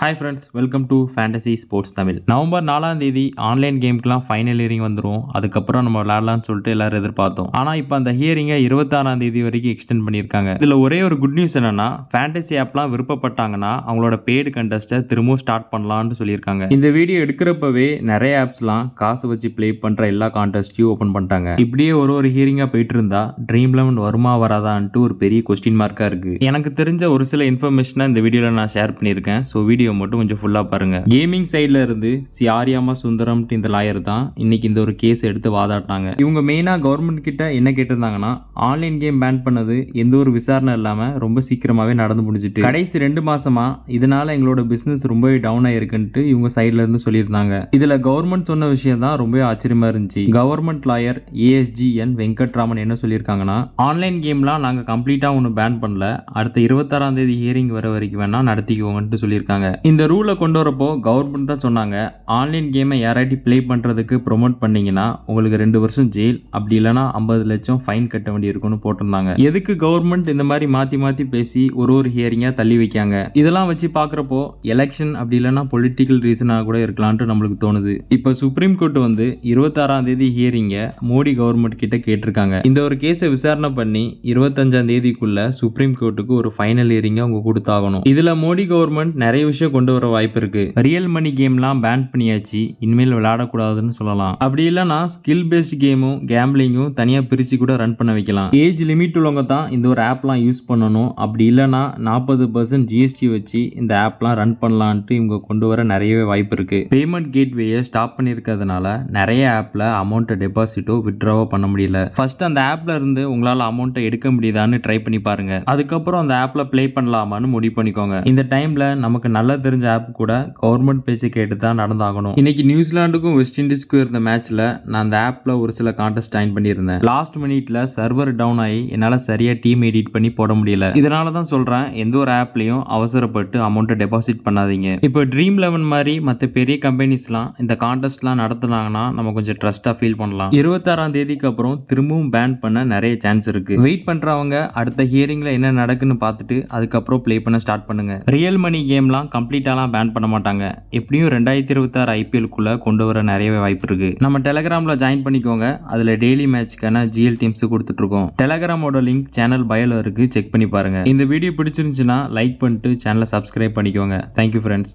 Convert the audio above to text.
Hi friends, welcome to fantasy sports Tamil. November 4ஆம் தேதி online கேமுக்குலாம் final hearing வந்துடும். அதுக்கப்புறம் நம்ம விளையாடலாம்னு சொல்லிட்டு எல்லாரும் எதிர்பார்த்தோம். ஆனால் இப்போ அந்த ஹியரிங்கை 26ஆம் தேதி வரைக்கும் எக்ஸ்டெண்ட் பண்ணியிருக்காங்க. இதில் ஒரே ஒரு குட் நியூஸ் என்னன்னா, ஃபேண்டசி ஆப்லாம் விருப்பப்பட்டாங்கன்னா அவங்களோட பெய்டு கண்டஸ்ட்டை திரும்பவும் ஸ்டார்ட் பண்ணலாம்னு சொல்லியிருக்காங்க. இந்த வீடியோ எடுக்கிறப்பவே நிறைய ஆப்ஸ்லாம் காசு வச்சு ப்ளே பண்ணுற எல்லா கான்டெஸ்ட்டையும் ஓப்பன் பண்ணிட்டாங்க. இப்படியே ஒரு ஹியரிங்காக போயிட்டு இருந்தா ட்ரீம் 11 வருமா வராதான்ட்டு ஒரு பெரிய கொஸ்டின் மார்க்காக இருக்கு. எனக்கு தெரிஞ்ச ஒரு சில இன்ஃபர்மேஷனை இந்த வீடியோவில் நான் ஷேர் பண்ணியிருக்கேன். ஸோ வீடியோ மட்டும் கொஞ்சம் ஃபுல்லா பாருங்க. கேமிங் சைடுல இருந்து ஆரியாமா சுந்தரம் இந்த லாயர் தான் இன்னைக்கு இந்த ஒரு கேஸ் எடுத்து வாதாட்டாங்க. இவங்க மெயினா கவர்மெண்ட் கிட்ட என்ன கேட்டிருந்தாங்கன்னா, ஆன்லைன் கேம் பேன் பண்ணது எந்த ஒரு விசாரணை இல்லாம ரொம்ப சீக்கிரமாவே நடந்து முடிஞ்சிட்டு கடைசி 2 மாசமா இதனால எங்களோட பிசினஸ் ரொம்பவே டவுன் ஆயிருக்குன்ட்டு இவங்க சைடுல இருந்து சொல்லியிருந்தாங்க. இதுல கவர்மெண்ட் சொன்ன விஷயம் தான் ரொம்ப ஆச்சரியமா இருந்துச்சு. கவர்மெண்ட் லாயர் ASGN வெங்கட்ராமன் என்ன சொல்லியிருக்காங்கன்னா, ஆன்லைன் கேம்லாம் நாங்க கம்ப்ளீட்டா ஒன்னு பேன் பண்ணல, அடுத்த 26ஆம் தேதி ஹியரிங் வர வரைக்கும் வேணா நடத்திக்குவோங்கன்னு சொல்லியிருக்காங்க. இந்த ரூலை கொண்டு வரப்போ கவர்மெண்ட் தான் சொன்னாங்க, ஆன்லைன் கேமை யாராட்டி ப்ளே பண்ணுறதுக்கு ப்ரொமோட் பண்ணீங்கன்னா உங்களுக்கு 2 வருஷம் ஜெயில், அப்படி இல்லைனா 50 லட்சம் ஃபைன் கட்ட வேண்டி இருக்கும்னு போட்டிருந்தாங்க. எதுக்கு கவர்மெண்ட் இந்த மாதிரி மாற்றி மாற்றி பேசி ஒரு ஹியரிங்காக தள்ளி வைக்காங்க? இதெல்லாம் வச்சு பார்க்குறப்போ எலெக்ஷன் அப்படி இல்லைனா பொலிட்டிக்கல் ரீசனாக கூட இருக்கலான்ட்டு நம்மளுக்கு தோணுது. இப்போ சுப்ரீம் கோர்ட் வந்து 26ஆம் தேதி ஹியரிங்கை மோடி கவர்மெண்ட் கிட்ட கேட்டிருக்காங்க. இந்த ஒரு கேஸை விசாரணை பண்ணி 25ஆம் தேதிக்குள்ள சுப்ரீம் கோர்ட்டுக்கு ஒரு ஃபைனல் ஹியரிங்கை அவங்க கொடுத்தாகணும். இதில் மோடி கவர்மெண்ட் நிறைய விஷயம் கொண்டு வர வாய்ப்பு இருக்கு. ரியல் மணி கேம்லாம் பேன் பண்ணியாச்சு, இனிமேல் விளையாடக்கூடாதுன்னு சொல்லலாம். அப்படி இல்லைனா ஸ்கில் பேஸ்ட் கேமும் கேம்பிளிங்கும் தனியா பிரிச்சு கூட ரன் பண்ண வைக்கலாம். ஏஜ் லிமிட் உள்ளவங்க தான் இந்த ஒரு ஆப்லாம் யூஸ் பண்ணணும். அப்படி இல்லைனா 40% GST வச்சு இந்த ஆப்லாம் ரன் பண்ணலான்ட்டு இவங்க கொண்டு வர நிறையவே வாய்ப்பு இருக்கு. பேமெண்ட் கேட்வேயை ஸ்டாப் பண்ணிருக்கிறதுனால நிறைய ஆப்ல அமௌண்ட்டை டெபாசிட்டோ வித்ட்ராவோ பண்ண முடியல. ஃபர்ஸ்ட் அந்த ஆப்ல இருந்து உங்களால அமௌண்ட்டை எடுக்க முடியுதான்னு ட்ரை பண்ணி பாருங்க. அதுக்கப்புறம் அந்த ஆப்ல ப்ளே பண்ணலாமான்னு முடிவு பண்ணிக்கோங்க. இந்த டைம்ல நமக்கு நல்லா தெரிஞ்ச ஆப் கூட கவர்மெண்ட் பேச்சு கேட்டு தான் நடந்தாகணும். இன்னைக்கு நியூசிலாந்துக்கும் வெஸ்ட் இண்டீஸ்க்கும் இருந்த மேட்ச்ல நான் அந்த ஆப்ல ஒரு சில கான்டெஸ்ட் ஜாயின் பண்ணியிருந்தேன். லாஸ்ட் மினிட்ல சர்வர் டவுன் ஆகி என்னால சரியா டீம் எடிட் பண்ணி போட முடியல. இதனால தான் சொல்றேன், எந்த ஒரு ஆப்லயும் அவசரப்பட்டு அமௌண்ட்டை டெபாசிட் பண்ணாதீங்க. இப்போ ட்ரீம் 11 மாதிரி மற்ற பெரிய கம்பெனிஸ்லாம் இந்த கான்டெஸ்ட்லாம் நடத்துனாங்கன்னா நம்ம கொஞ்சம் ட்ரஸ்டா ஃபீல் பண்ணலாம். 26ஆம் தேதிக்கு அப்புறம் திரும்பவும் பேன் பண்ண நிறைய சான்ஸ் இருக்கு. வெயிட் பண்றவங்க அடுத்த ஹியரிங்ல என்ன நடக்குன்னு பார்த்துட்டு அதுக்கப்புறம் ப்ளே பண்ண ஸ்டார்ட் பண்ணுங்க. ரியல் மணி கேம்லாம் கம்ப்ளீட்டாலாம் பேன் பண்ண மாட்டாங்க. எப்படியும் 2026 IPL-க்குள்ள கொண்டு வர நிறையவே வாய்ப்பு இருக்கு. நம்ம டெலகிராம்ல ஜாயின் பண்ணிக்கோங்க. அதுல டெய்லி மேட்ச்க்கான GL டீம்ஸ் கொடுத்துட்டு இருக்கோம். டெலகிராமோட லிங்க் சேனல் பயோல இருக்கு, செக் பண்ணி பாருங்க. இந்த வீடியோ பிடிச்சிருந்துச்சுன்னா லைக் பண்ணிட்டு சேனலை சப்ஸ்கிரைப் பண்ணிக்கோங்க. Thank you friends.